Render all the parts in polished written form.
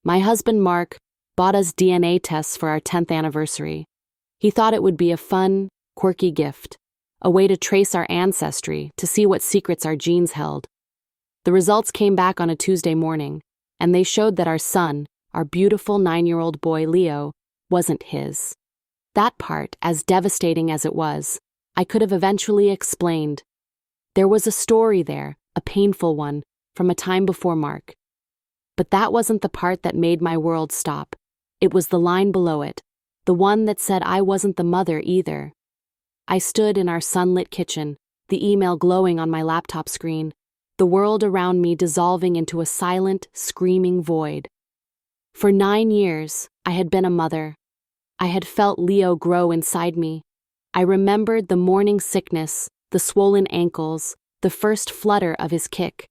My husband Mark bought us DNA tests for our 10th anniversary. He thought it would be a fun, quirky gift, a way to trace our ancestry, to see what secrets our genes held. The results came back on a Tuesday morning, and they showed that our son, our beautiful 9-year-old boy Leo, wasn't his. That part, as devastating as it was, I could have eventually explained. There was a story there, a painful one, from a time before Mark. But that wasn't the part that made my world stop. It was the line below it, the one that said I wasn't the mother either. I stood in our sunlit kitchen, the email glowing on my laptop screen, the world around me dissolving into a silent, screaming void. For 9 years, I had been a mother. I had felt Leo grow inside me. I remembered the morning sickness, the swollen ankles, the first flutter of his kick.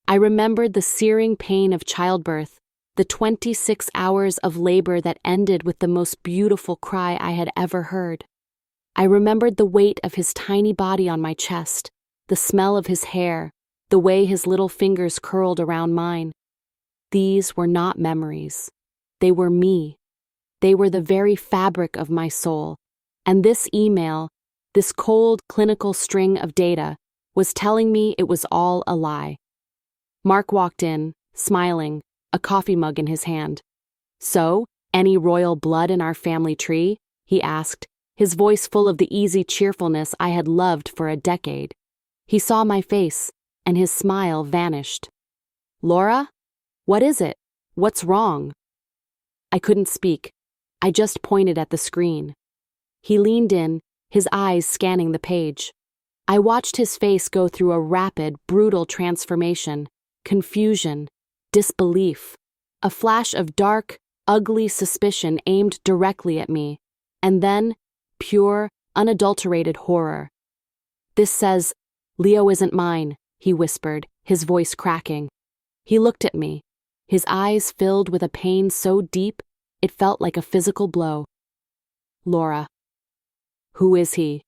I remembered the searing pain of childbirth, the 26 hours of labor that ended with the most beautiful cry I had ever heard. I remembered the weight of his tiny body on my chest, the smell of his hair, the way his little fingers curled around mine. These were not memories. They were me. They were the very fabric of my soul. And this email, this cold clinical string of data, was telling me it was all a lie. Mark walked in, smiling, a coffee mug in his hand. "So, any royal blood in our family tree?" he asked, his voice full of the easy cheerfulness I had loved for a decade. He saw my face, and his smile vanished. "Laura? What is it? What's wrong?" I couldn't speak. I just pointed at the screen. He leaned in, his eyes scanning the page. I watched his face go through a rapid, brutal transformation, confusion, disbelief, a flash of dark, ugly suspicion aimed directly at me, and then pure, unadulterated horror. "This says, Leo isn't mine," he whispered, his voice cracking. He looked at me, his eyes filled with a pain so deep it felt like a physical blow. "Laura, who is he?"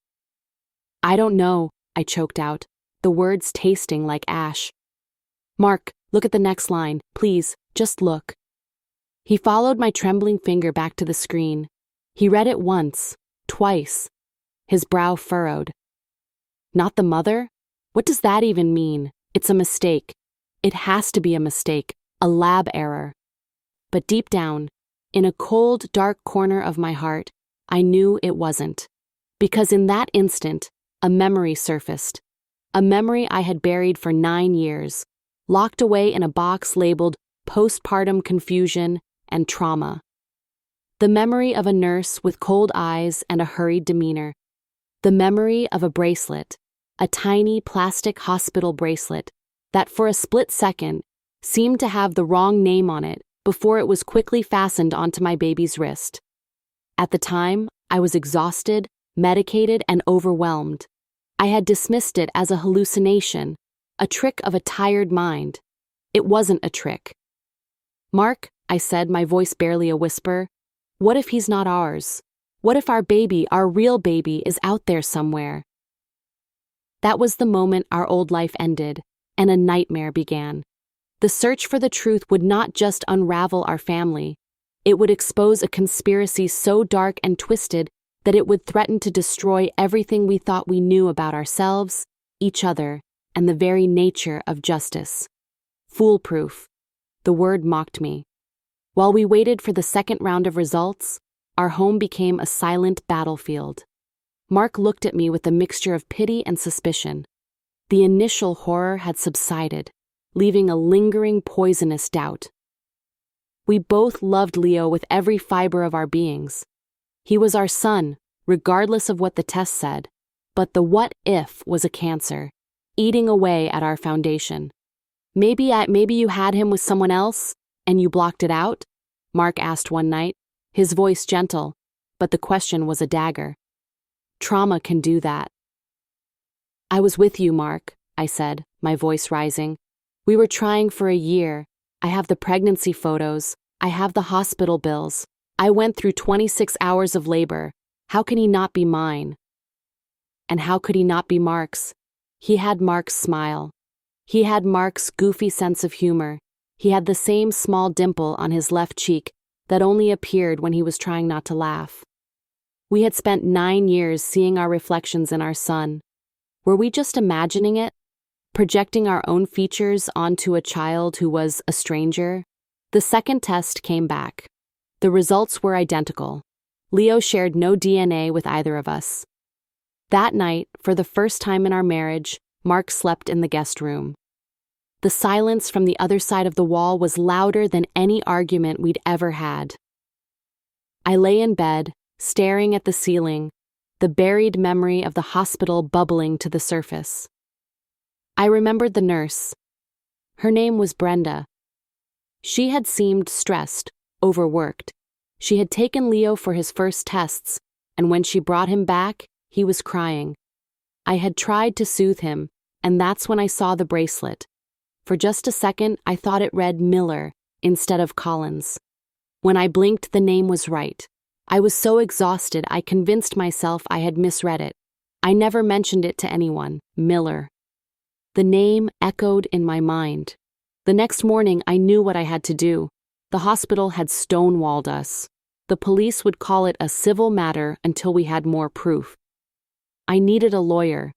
"I don't know," I choked out, the words tasting like ash. "Mark, look at the next line, please, just look." He followed my trembling finger back to the screen. He read it once, twice. His brow furrowed. "Not the mother? What does that even mean? It's a mistake. It has to be a mistake, a lab error." But deep down, in a cold, dark corner of my heart, I knew it wasn't. Because in that instant, a memory surfaced. A memory I had buried for 9 years, locked away in a box labeled postpartum confusion and trauma. The memory of a nurse with cold eyes and a hurried demeanor. The memory of a bracelet, a tiny plastic hospital bracelet, that for a split second seemed to have the wrong name on it before it was quickly fastened onto my baby's wrist. At the time, I was exhausted, medicated, and overwhelmed. I had dismissed it as a hallucination, a trick of a tired mind. It wasn't a trick. "Mark," I said, my voice barely a whisper, "what if he's not ours? What if our baby, our real baby, is out there somewhere?" That was the moment our old life ended, and a nightmare began. The search for the truth would not just unravel our family. It would expose a conspiracy so dark and twisted that it would threaten to destroy everything we thought we knew about ourselves, each other, and the very nature of justice. Foolproof. The word mocked me. While we waited for the second round of results, our home became a silent battlefield. Mark looked at me with a mixture of pity and suspicion. The initial horror had subsided, leaving a lingering poisonous doubt. We both loved Leo with every fiber of our beings. He was our son, regardless of what the test said, but the what if was a cancer, eating away at our foundation. Maybe you had him with someone else, and you blocked it out?" Mark asked one night, his voice gentle, but the question was a dagger. "Trauma can do that." "I was with you, Mark," I said, my voice rising. "We were trying for a year. I have the pregnancy photos. I have the hospital bills. I went through 26 hours of labor. How can he not be mine?" And how could he not be Mark's? He had Mark's smile. He had Mark's goofy sense of humor. He had the same small dimple on his left cheek that only appeared when he was trying not to laugh. We had spent 9 years seeing our reflections in our son. Were we just imagining it? Projecting our own features onto a child who was a stranger? The second test came back. The results were identical. Leo shared no DNA with either of us. That night, for the first time in our marriage, Mark slept in the guest room. The silence from the other side of the wall was louder than any argument we'd ever had. I lay in bed, staring at the ceiling, the buried memory of the hospital bubbling to the surface. I remembered the nurse. Her name was Brenda. She had seemed stressed, overworked. She had taken Leo for his first tests, and when she brought him back, he was crying. I had tried to soothe him, and that's when I saw the bracelet. For just a second, I thought it read Miller instead of Collins. When I blinked, the name was right. I was so exhausted, I convinced myself I had misread it. I never mentioned it to anyone, Miller. The name echoed in my mind. The next morning, I knew what I had to do. The hospital had stonewalled us. The police would call it a civil matter until we had more proof. I needed a lawyer.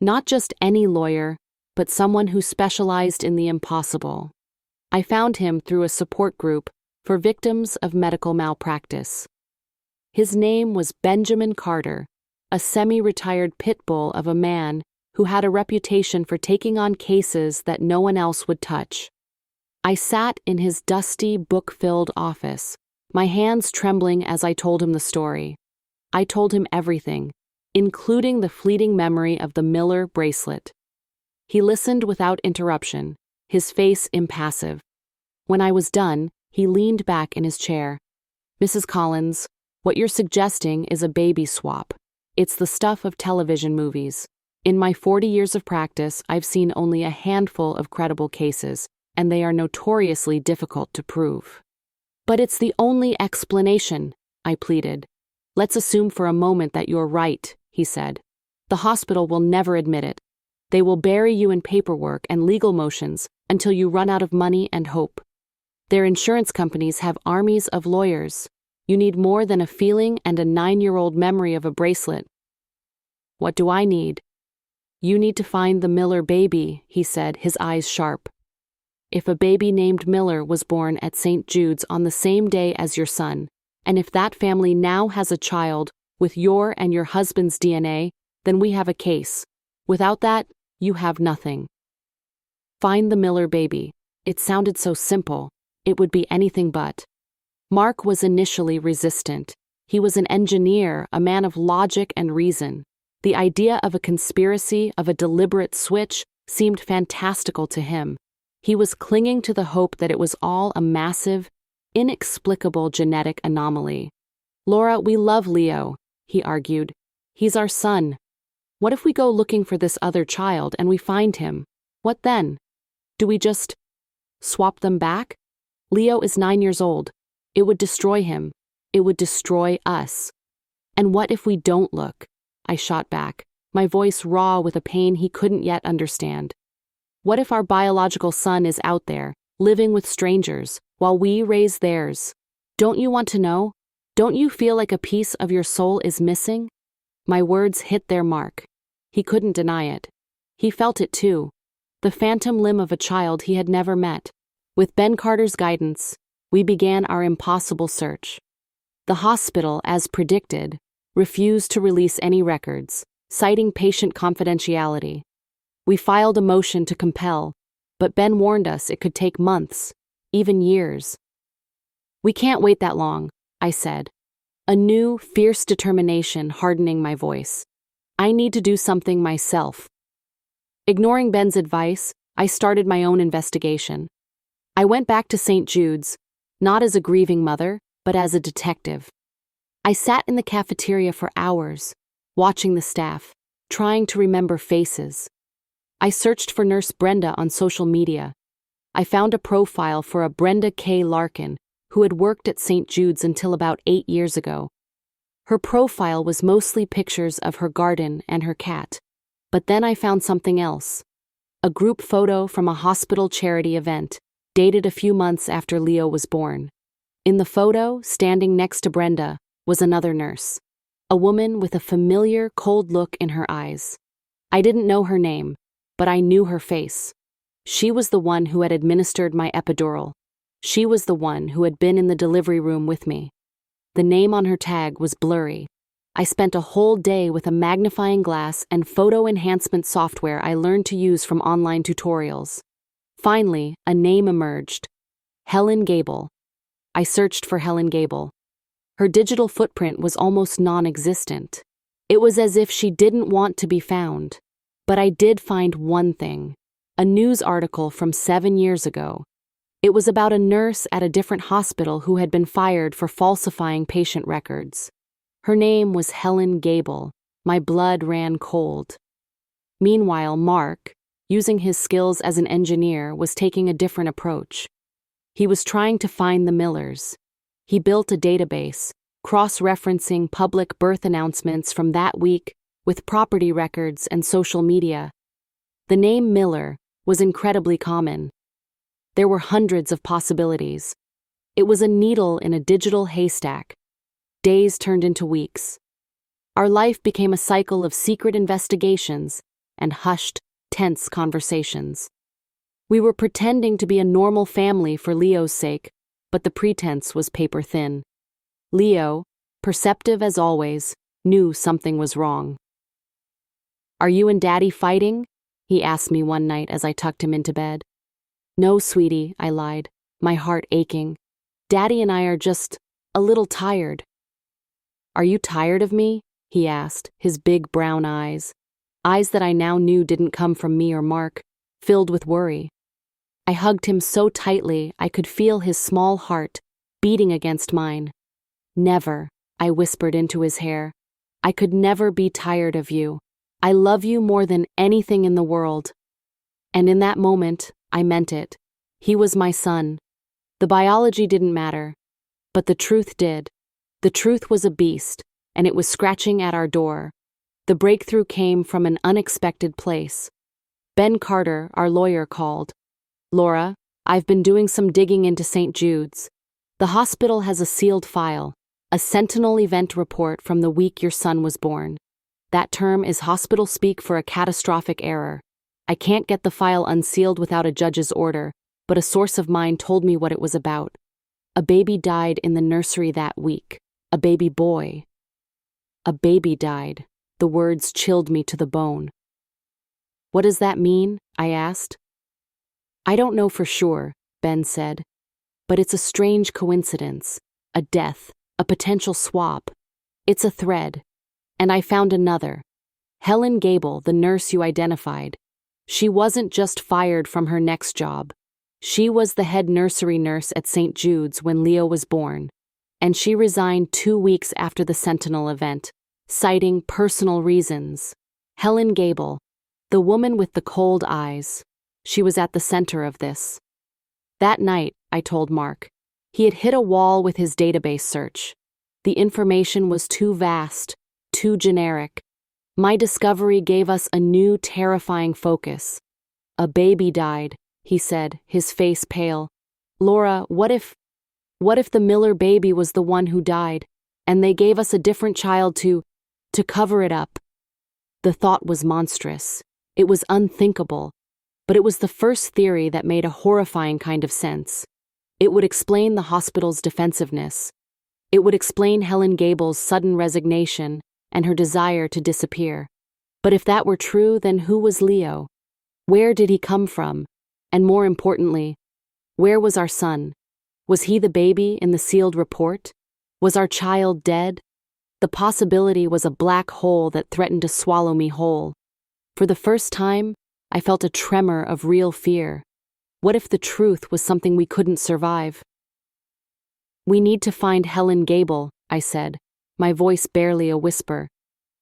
Not just any lawyer, but someone who specialized in the impossible. I found him through a support group for victims of medical malpractice. His name was Benjamin Carter, a semi-retired pit bull of a man who had a reputation for taking on cases that no one else would touch. I sat in his dusty, book-filled office, my hands trembling as I told him the story. I told him everything, including the fleeting memory of the Miller bracelet. He listened without interruption, his face impassive. When I was done, he leaned back in his chair. "Mrs. Collins, what you're suggesting is a baby swap. It's the stuff of television movies. In my 40 years of practice, I've seen only a handful of credible cases, and they are notoriously difficult to prove." "But it's the only explanation," I pleaded. "Let's assume for a moment that you're right," he said. "The hospital will never admit it. They will bury you in paperwork and legal motions until you run out of money and hope. Their insurance companies have armies of lawyers. You need more than a feeling and a 9-year-old memory of a bracelet." "What do I need?" "You need to find the Miller baby," he said, his eyes sharp. "If a baby named Miller was born at St. Jude's on the same day as your son, and if that family now has a child with your and your husband's DNA, then we have a case. Without that, you have nothing." Find the Miller baby. It sounded so simple. It would be anything but. Mark was initially resistant. He was an engineer, a man of logic and reason. The idea of a conspiracy, of a deliberate switch, seemed fantastical to him. He was clinging to the hope that it was all a massive, inexplicable genetic anomaly. "Laura, we love Leo," he argued. "He's our son. What if we go looking for this other child and we find him? What then? Do we just swap them back? Leo is 9 years old. It would destroy him. It would destroy us. And what if we don't look?" I shot back, my voice raw with a pain he couldn't yet understand. "What if our biological son is out there, living with strangers, while we raise theirs? Don't you want to know? Don't you feel like a piece of your soul is missing?" My words hit their mark. He couldn't deny it. He felt it too. The phantom limb of a child he had never met. With Ben Carter's guidance, we began our impossible search. The hospital, as predicted, refused to release any records, citing patient confidentiality. We filed a motion to compel, but Ben warned us it could take months, even years. "We can't wait that long," I said, a new, fierce determination hardening my voice. "I need to do something myself." Ignoring Ben's advice, I started my own investigation. I went back to St. Jude's, not as a grieving mother, but as a detective. I sat in the cafeteria for hours, watching the staff, trying to remember faces. I searched for Nurse Brenda on social media. I found a profile for a Brenda K. Larkin, who had worked at St. Jude's until about 8 years ago. Her profile was mostly pictures of her garden and her cat. But then I found something else. A group photo from a hospital charity event, dated a few months after Leo was born. In the photo, standing next to Brenda, was another nurse, a woman with a familiar, cold look in her eyes. I didn't know her name, but I knew her face. She was the one who had administered my epidural. She was the one who had been in the delivery room with me. The name on her tag was blurry. I spent a whole day with a magnifying glass and photo enhancement software I learned to use from online tutorials. Finally, a name emerged. Helen Gable. I searched for Helen Gable. Her digital footprint was almost non-existent. It was as if she didn't want to be found. But I did find one thing. A news article from 7 years ago. It was about a nurse at a different hospital who had been fired for falsifying patient records. Her name was Helen Gable. My blood ran cold. Meanwhile, Mark, using his skills as an engineer, was taking a different approach. He was trying to find the Millers. He built a database, cross-referencing public birth announcements from that week with property records and social media. The name Miller was incredibly common. There were hundreds of possibilities. It was a needle in a digital haystack. Days turned into weeks. Our life became a cycle of secret investigations and hushed, tense conversations. We were pretending to be a normal family for Leo's sake, but the pretense was paper thin. Leo, perceptive as always, knew something was wrong. "Are you and Daddy fighting?" he asked me one night as I tucked him into bed. "No, sweetie," I lied, my heart aching. "Daddy and I are just a little tired." "Are you tired of me?" he asked, his big brown eyes that I now knew didn't come from me or Mark, filled with worry. I hugged him so tightly I could feel his small heart beating against mine. "Never," I whispered into his hair. "I could never be tired of you. I love you more than anything in the world." And in that moment, I meant it. He was my son. The biology didn't matter, but the truth did. The truth was a beast, and it was scratching at our door. The breakthrough came from an unexpected place. Ben Carter, our lawyer, called. "Laura, I've been doing some digging into St. Jude's. The hospital has a sealed file, a sentinel event report from the week your son was born. That term is hospital speak for a catastrophic error. I can't get the file unsealed without a judge's order, but a source of mine told me what it was about. A baby died in the nursery that week. A baby boy. A baby died. The words chilled me to the bone. "What does that mean?" I asked. "I don't know for sure," Ben said, "but it's a strange coincidence. A death, a potential swap. It's a thread. And I found another. Helen Gable, the nurse you identified. She wasn't just fired from her next job. She was the head nursery nurse at St. Jude's when Leo was born, and she resigned 2 weeks after the Sentinel event, citing personal reasons. Helen Gable, the woman with the cold eyes. She was at the center of this. That night, I told Mark, he had hit a wall with his database search. The information was too vast, too generic. My discovery gave us a new, terrifying focus. "A baby died," he said, his face pale. "Laura, what if the Miller baby was the one who died, and they gave us a different child to cover it up?" The thought was monstrous. It was unthinkable. But it was the first theory that made a horrifying kind of sense. It would explain the hospital's defensiveness. It would explain Helen Gable's sudden resignation and her desire to disappear. But if that were true, then who was Leo? Where did he come from? And more importantly, where was our son? Was he the baby in the sealed report? Was our child dead? The possibility was a black hole that threatened to swallow me whole. For the first time, I felt a tremor of real fear. What if the truth was something we couldn't survive? "We need to find Helen Gable," I said, my voice barely a whisper.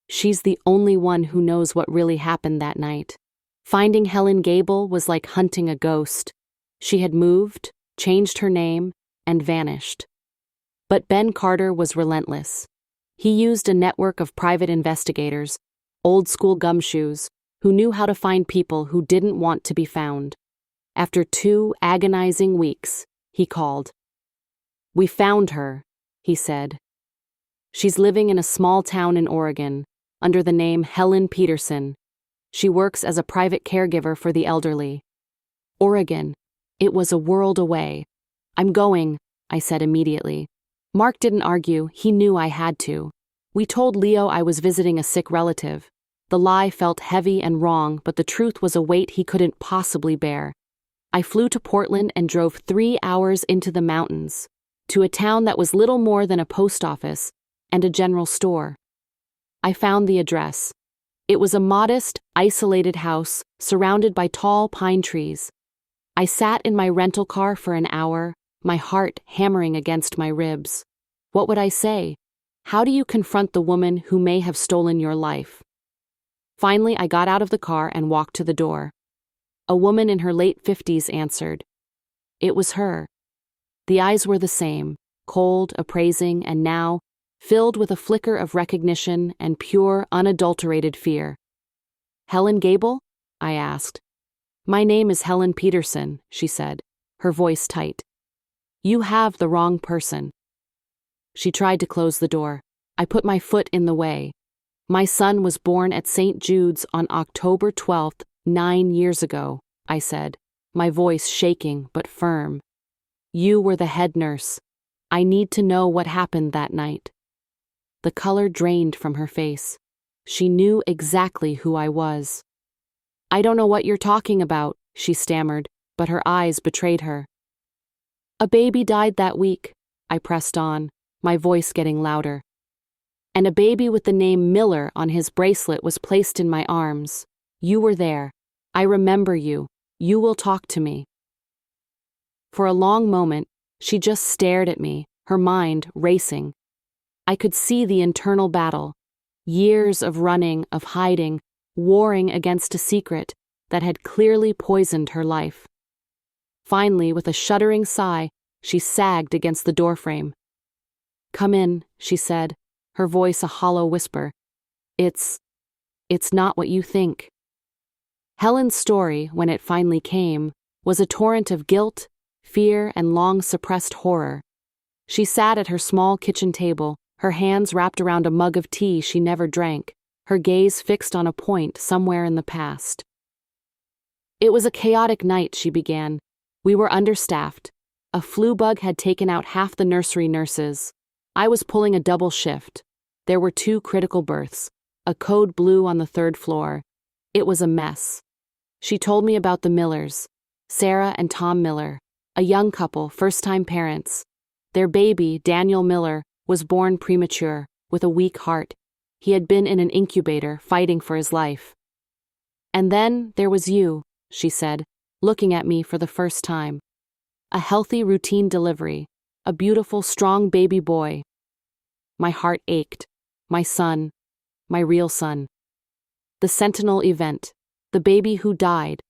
"She's the only one who knows what really happened that night." Finding Helen Gable was like hunting a ghost. She had moved, changed her name, and vanished. But Ben Carter was relentless. He used a network of private investigators, old-school gumshoes, who knew how to find people who didn't want to be found. After 2 agonizing weeks, he called. "We found her," he said. "She's living in a small town in Oregon, under the name Helen Peterson. She works as a private caregiver for the elderly." Oregon. It was a world away. "I'm going," I said immediately. Mark didn't argue, he knew I had to. We told Leo I was visiting a sick relative. The lie felt heavy and wrong, but the truth was a weight he couldn't possibly bear. I flew to Portland and drove 3 hours into the mountains, to a town that was little more than a post office and a general store. I found the address. It was a modest, isolated house surrounded by tall pine trees. I sat in my rental car for an hour, my heart hammering against my ribs. What would I say? How do you confront the woman who may have stolen your life? Finally, I got out of the car and walked to the door. A woman in her late 50s answered. It was her. The eyes were the same, cold, appraising, and now filled with a flicker of recognition and pure, unadulterated fear. "Helen Gable?" I asked. "My name is Helen Peterson," she said, her voice tight. "You have the wrong person." She tried to close the door. I put my foot in the way. "My son was born at St. Jude's on October 12th, 9 years ago," I said, my voice shaking but firm. "You were the head nurse. I need to know what happened that night." The color drained from her face. She knew exactly who I was. "I don't know what you're talking about," she stammered, but her eyes betrayed her. "A baby died that week," I pressed on, my voice getting louder. "And a baby with the name Miller on his bracelet was placed in my arms. You were there. I remember you. You will talk to me." For a long moment, she just stared at me, her mind racing. I could see the internal battle, years of running, of hiding, warring against a secret that had clearly poisoned her life. Finally, with a shuddering sigh, she sagged against the doorframe. "Come in," she said, her voice a hollow whisper. It's not what you think." Helen's story, when it finally came, was a torrent of guilt, fear, and long-suppressed horror. She sat at her small kitchen table, her hands wrapped around a mug of tea she never drank, her gaze fixed on a point somewhere in the past. "It was a chaotic night," she began. "We were understaffed. A flu bug had taken out half the nursery nurses. I was pulling a double shift. There were 2 critical births, a code blue on the 3rd floor. It was a mess." She told me about the Millers, Sarah and Tom Miller, a young couple, first-time parents. Their baby, Daniel Miller, was born premature, with a weak heart. He had been in an incubator, fighting for his life. "And then there was you," she said, looking at me for the first time. "A healthy, routine delivery, a beautiful, strong baby boy." My heart ached. My son, my real son. "The Sentinel event, the baby who died,"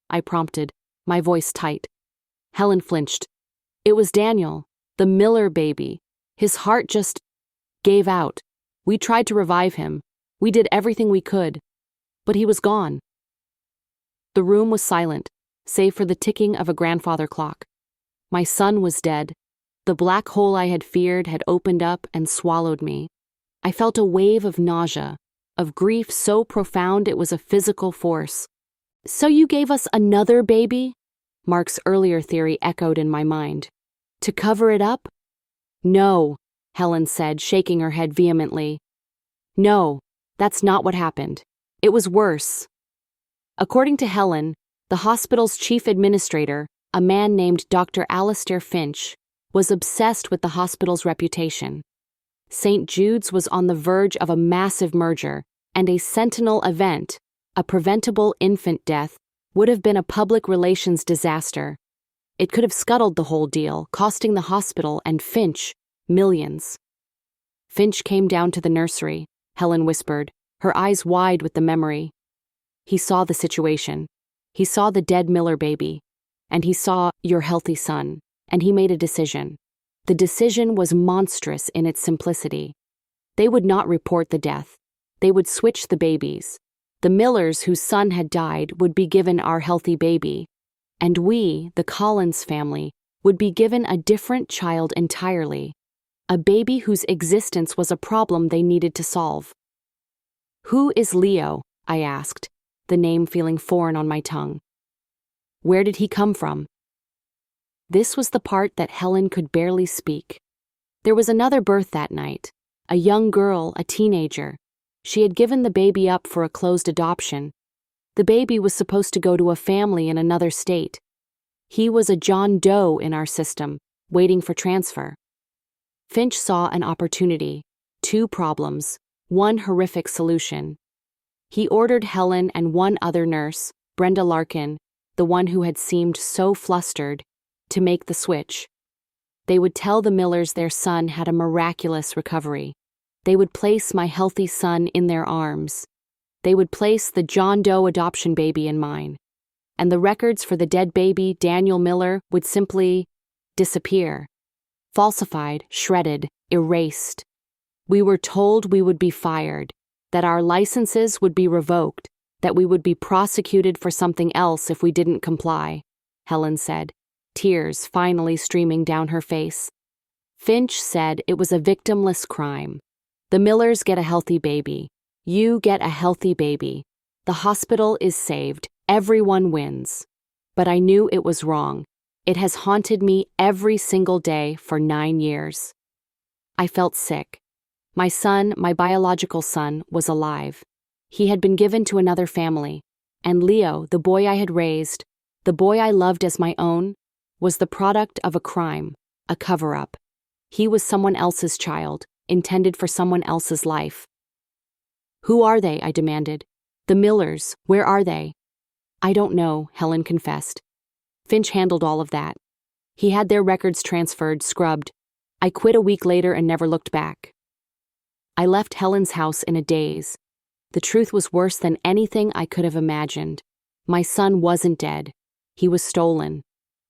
I prompted, my voice tight. Helen flinched. "It was Daniel, the Miller baby. His heart just gave out. We tried to revive him. We did everything we could. But he was gone." The room was silent, save for the ticking of a grandfather clock. My son was dead. The black hole I had feared had opened up and swallowed me. I felt a wave of nausea, of grief so profound it was a physical force. "So you gave us another baby?" Mark's earlier theory echoed in my mind. "To cover it up?" "No," Helen said, shaking her head vehemently. "No, that's not what happened. It was worse." According to Helen, the hospital's chief administrator, a man named Dr. Alistair Finch, was obsessed with the hospital's reputation. St. Jude's was on the verge of a massive merger, and a Sentinel event, a preventable infant death, would have been a public relations disaster. It could have scuttled the whole deal, costing the hospital and Finch millions. "Finch came down to the nursery," Helen whispered, her eyes wide with the memory. "He saw the situation. He saw the dead Miller baby. And he saw your healthy son. And he made a decision. The decision was monstrous in its simplicity. They would not report the death. They would switch the babies. The Millers whose son had died would be given our healthy baby. and we, the Collins family, would be given a different child entirely, a baby whose existence was a problem they needed to solve. "Who is Leo?" I asked, the name feeling foreign on my tongue. "Where did he come from?" This was the part that Helen could barely speak. There was another birth that night, a young girl, a teenager. She had given the baby up for a closed adoption. The baby was supposed to go to a family in another state. He was a John Doe in our system, waiting for transfer. Finch saw an opportunity, 2 problems, 1 horrific solution. He ordered Helen and one other nurse, Brenda Larkin, the one who had seemed so flustered, to make the switch. They would tell the Millers their son had a miraculous recovery. They would place my healthy son in their arms. They would place the John Doe adoption baby in mine. And the records for the dead baby, Daniel Miller, would simply disappear. Falsified, shredded, erased. We were told we would be fired, that our licenses would be revoked, that we would be prosecuted for something else if we didn't comply, Helen said, tears finally streaming down her face. Finch said it was a victimless crime. The Millers get a healthy baby. You get a healthy baby. The hospital is saved. Everyone wins. But I knew it was wrong. It has haunted me every single day for 9 years. I felt sick. My son, my biological son, was alive. He had been given to another family. And Leo, the boy I had raised, the boy I loved as my own, was the product of a crime, a cover-up. He was someone else's child, intended for someone else's life. "Who are they?" I demanded. "The Millers, where are they?" "I don't know," Helen confessed. Finch handled all of that. He had their records transferred, scrubbed. I quit a week later and never looked back. I left Helen's house in a daze. The truth was worse than anything I could have imagined. My son wasn't dead. He was stolen.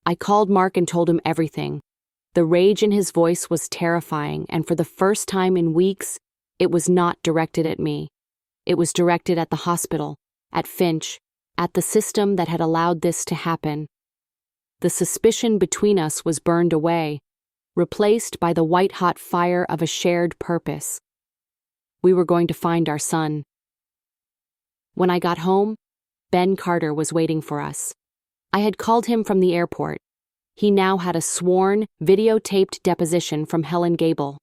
I called Mark and told him everything. The rage in his voice was terrifying, and for the first time in weeks, it was not directed at me. It was directed at the hospital, at Finch, at the system that had allowed this to happen. The suspicion between us was burned away, replaced by the white-hot fire of a shared purpose. We were going to find our son. When I got home, Ben Carter was waiting for us. I had called him from the airport. He now had a sworn, videotaped deposition from Helen Gable.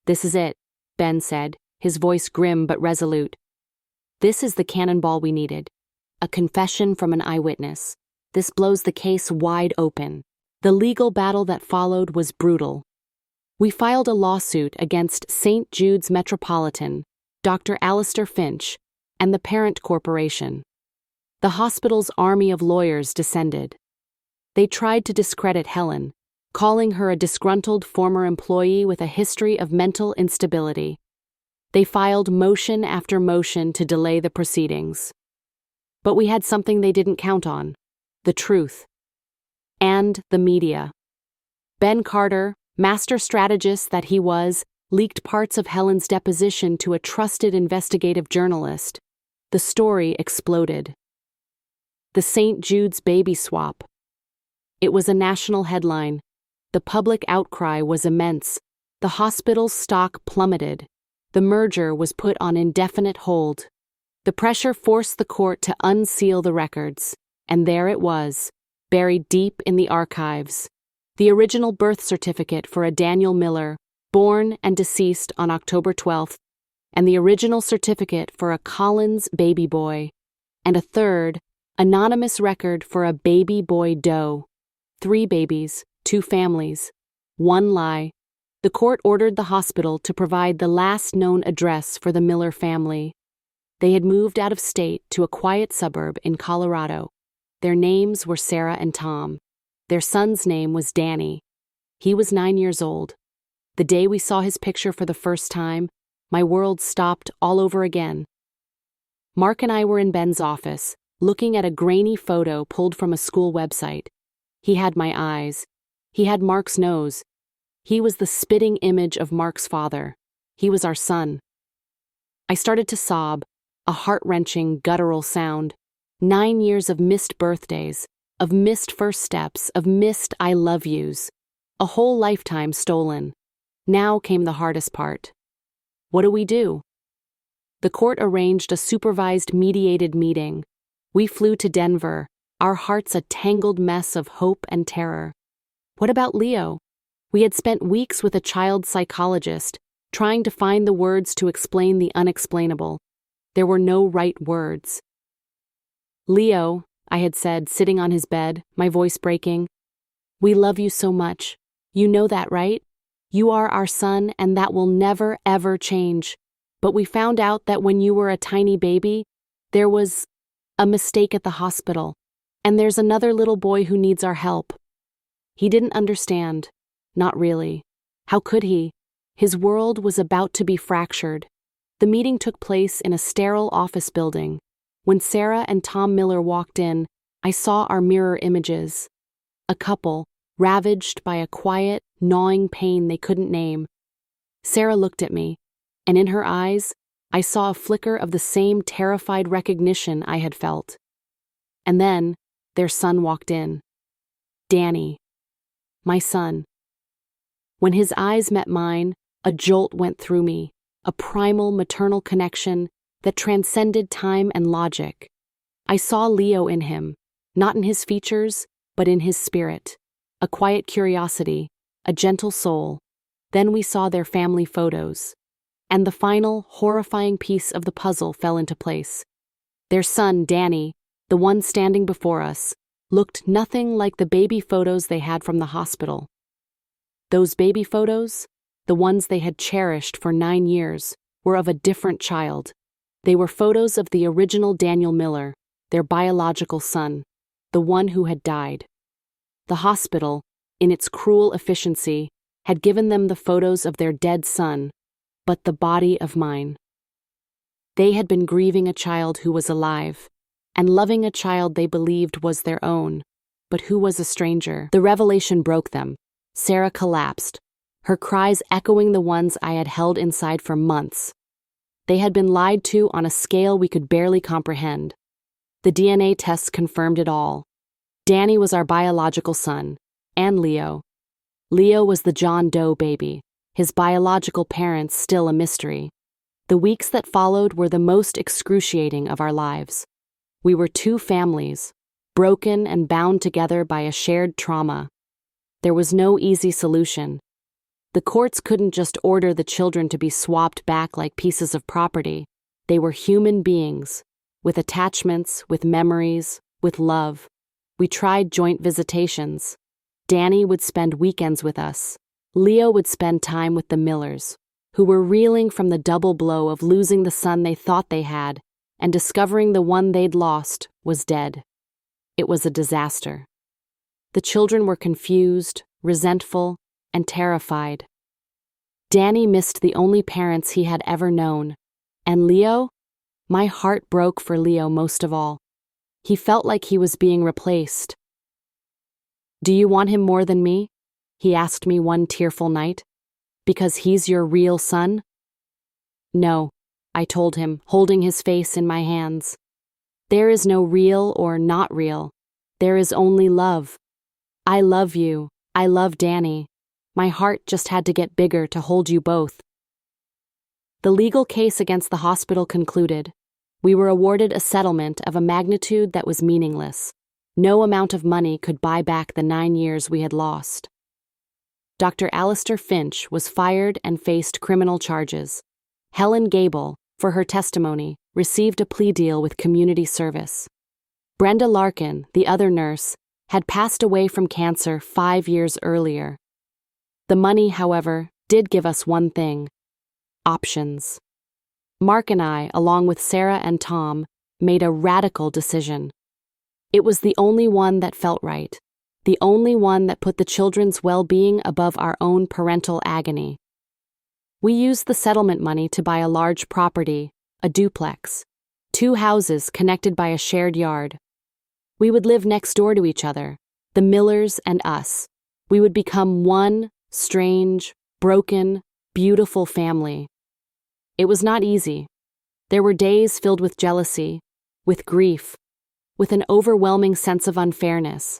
"This is it," Ben said, his voice grim but resolute. "This is the cannonball we needed. A confession from an eyewitness. This blows the case wide open. The legal battle that followed was brutal. We filed a lawsuit against St. Jude's Metropolitan, Dr. Alistair Finch, and the parent corporation. The hospital's army of lawyers descended. They tried to discredit Helen, calling her a disgruntled former employee with a history of mental instability. They filed motion after motion to delay the proceedings. But we had something they didn't count on: the truth. And the media. Ben Carter, master strategist that he was, leaked parts of Helen's deposition to a trusted investigative journalist. The story exploded. The St. Jude's baby swap. It was a national headline. The public outcry was immense. The hospital's stock plummeted. The merger was put on indefinite hold. The pressure forced the court to unseal the records, and there it was, buried deep in the archives. The original birth certificate for a Daniel Miller, born and deceased on October 12th, and the original certificate for a Collins baby boy, and a third, anonymous record for a baby boy Doe. 3 babies, 2 families, 1 lie. The court ordered the hospital to provide the last known address for the Miller family. They had moved out of state to a quiet suburb in Colorado. Their names were Sarah and Tom. Their son's name was Danny. He was 9 years old. The day we saw his picture for the first time, my world stopped all over again. Mark and I were in Ben's office, looking at a grainy photo pulled from a school website. He had my eyes. He had Mark's nose. He was the spitting image of Mark's father. He was our son. I started to sob, a heart-wrenching, guttural sound. 9 years of missed birthdays, of missed first steps, of missed I love yous. A whole lifetime stolen. Now came the hardest part. What do we do? The court arranged a supervised mediated meeting. We flew to Denver, our hearts a tangled mess of hope and terror. What about Leo? We had spent weeks with a child psychologist, trying to find the words to explain the unexplainable. There were no right words. Leo, I had said, sitting on his bed, my voice breaking, we love you so much. You know that, right? You are our son, and that will never, ever change. But we found out that when you were a tiny baby, there was a mistake at the hospital, and there's another little boy who needs our help. He didn't understand. Not really. How could he? His world was about to be fractured. The meeting took place in a sterile office building. When Sarah and Tom Miller walked in, I saw our mirror images. A couple, ravaged by a quiet, gnawing pain they couldn't name. Sarah looked at me, and in her eyes, I saw a flicker of the same terrified recognition I had felt. And then, their son walked in. Danny. My son. When his eyes met mine, a jolt went through me, a primal maternal connection that transcended time and logic. I saw Leo in him, not in his features, but in his spirit. A quiet curiosity, a gentle soul. Then we saw their family photos. And the final, horrifying piece of the puzzle fell into place. Their son, Danny, the one standing before us, looked nothing like the baby photos they had from the hospital. Those baby photos, the ones they had cherished for 9 years, were of a different child. They were photos of the original Daniel Miller, their biological son, the one who had died. The hospital, in its cruel efficiency, had given them the photos of their dead son, but the body of mine. They had been grieving a child who was alive, and loving a child they believed was their own, but who was a stranger. The revelation broke them. Sarah collapsed, her cries echoing the ones I had held inside for months. They had been lied to on a scale we could barely comprehend. The DNA tests confirmed it all. Danny was our biological son, and Leo. Leo was the John Doe baby, his biological parents still a mystery. The weeks that followed were the most excruciating of our lives. We were two families, broken and bound together by a shared trauma. There was no easy solution. The courts couldn't just order the children to be swapped back like pieces of property. They were human beings, with attachments, with memories, with love. We tried joint visitations. Danny would spend weekends with us. Leo would spend time with the Millers, who were reeling from the double blow of losing the son they thought they had and discovering the one they'd lost was dead. It was a disaster. The children were confused, resentful, and terrified. Danny missed the only parents he had ever known. And Leo? My heart broke for Leo most of all. He felt like he was being replaced. "Do you want him more than me?" he asked me one tearful night. "Because he's your real son?" "No," I told him, holding his face in my hands. "There is no real or not real. There is only love. I love you. I love Danny. My heart just had to get bigger to hold you both." The legal case against the hospital concluded. We were awarded a settlement of a magnitude that was meaningless. No amount of money could buy back the 9 years we had lost. Dr. Alistair Finch was fired and faced criminal charges. Helen Gable, for her testimony, received a plea deal with community service. Brenda Larkin, the other nurse, had passed away from cancer 5 years earlier. The money, however, did give us one thing: options. Mark and I, along with Sarah and Tom, made a radical decision. It was the only one that felt right, the only one that put the children's well-being above our own parental agony. We used the settlement money to buy a large property, a duplex, 2 houses connected by a shared yard. We would live next door to each other, the Millers and us. We would become one strange, broken, beautiful family. It was not easy. There were days filled with jealousy, with grief, with an overwhelming sense of unfairness.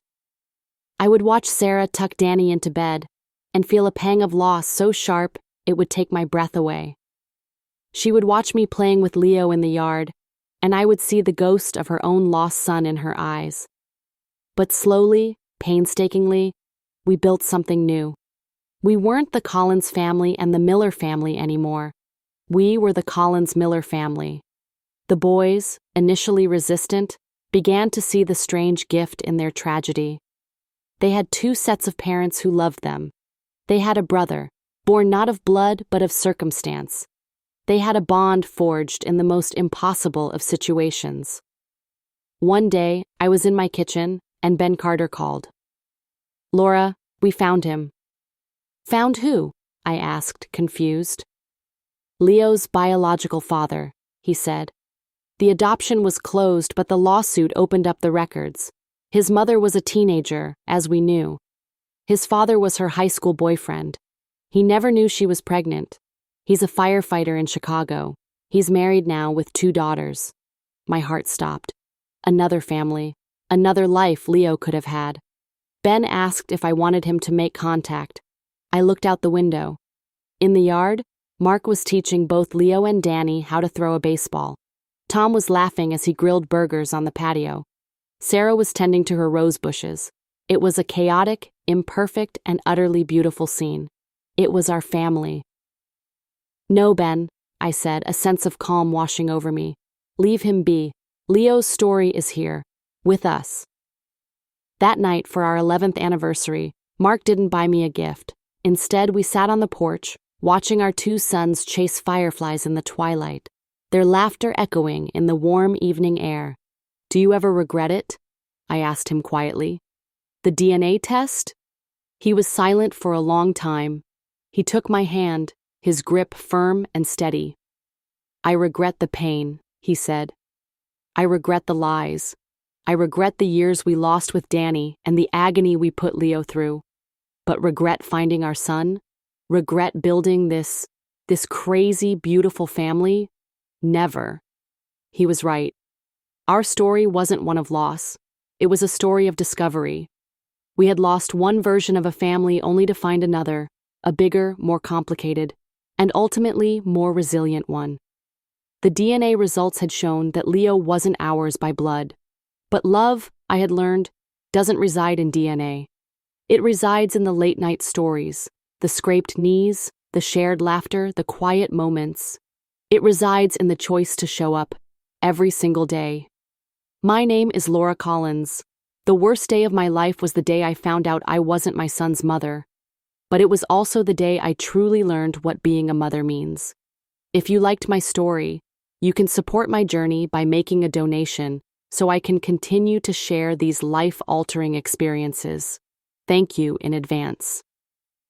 I would watch Sarah tuck Danny into bed and feel a pang of loss so sharp it would take my breath away. She would watch me playing with Leo in the yard, and I would see the ghost of her own lost son in her eyes. But slowly, painstakingly, we built something new. We weren't the Collins family and the Miller family anymore. We were the Collins-Miller family. The boys, initially resistant, began to see the strange gift in their tragedy. They had two sets of parents who loved them. They had a brother, born not of blood but of circumstance. They had a bond forged in the most impossible of situations. One day, I was in my kitchen, and Ben Carter called. "Laura, we found him." "Found who?" I asked, confused. "Leo's biological father," he said. "The adoption was closed, but the lawsuit opened up the records. His mother was a teenager, as we knew. His father was her high school boyfriend. He never knew she was pregnant. He's a firefighter in Chicago. He's married now with 2 daughters." My heart stopped. Another family, another life Leo could have had. Ben asked if I wanted him to make contact. I looked out the window. In the yard, Mark was teaching both Leo and Danny how to throw a baseball. Tom was laughing as he grilled burgers on the patio. Sarah was tending to her rose bushes. It was a chaotic, imperfect, and utterly beautiful scene. It was our family. "No, Ben," I said, a sense of calm washing over me. "Leave him be. Leo's story is here, with us." That night, for our 11th anniversary, Mark didn't buy me a gift. Instead, we sat on the porch, watching our 2 sons chase fireflies in the twilight, their laughter echoing in the warm evening air. "Do you ever regret it?" I asked him quietly. "The DNA test?" He was silent for a long time. He took my hand, his grip firm and steady. "I regret the pain," he said. "I regret the lies. I regret the years we lost with Danny and the agony we put Leo through. But regret finding our son? Regret building this crazy, beautiful family? Never." He was right. Our story wasn't one of loss. It was a story of discovery. We had lost one version of a family only to find another, a bigger, more complicated, and ultimately more resilient one. The DNA results had shown that Leo wasn't ours by blood. But love, I had learned, doesn't reside in DNA. It resides in the late-night stories, the scraped knees, the shared laughter, the quiet moments. It resides in the choice to show up every single day. My name is Laura Collins. The worst day of my life was the day I found out I wasn't my son's mother. But it was also the day I truly learned what being a mother means. If you liked my story, you can support my journey by making a donation so I can continue to share these life-altering experiences. Thank you in advance.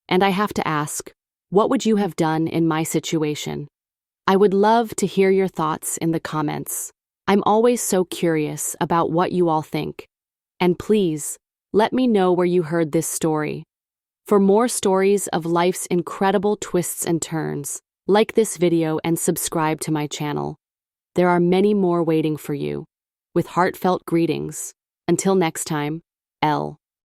And I have to ask, what would you have done in my situation? I would love to hear your thoughts in the comments. I'm always so curious about what you all think. And please, let me know where you heard this story. For more stories of life's incredible twists and turns, like this video and subscribe to my channel. There are many more waiting for you. With heartfelt greetings. Until next time, L.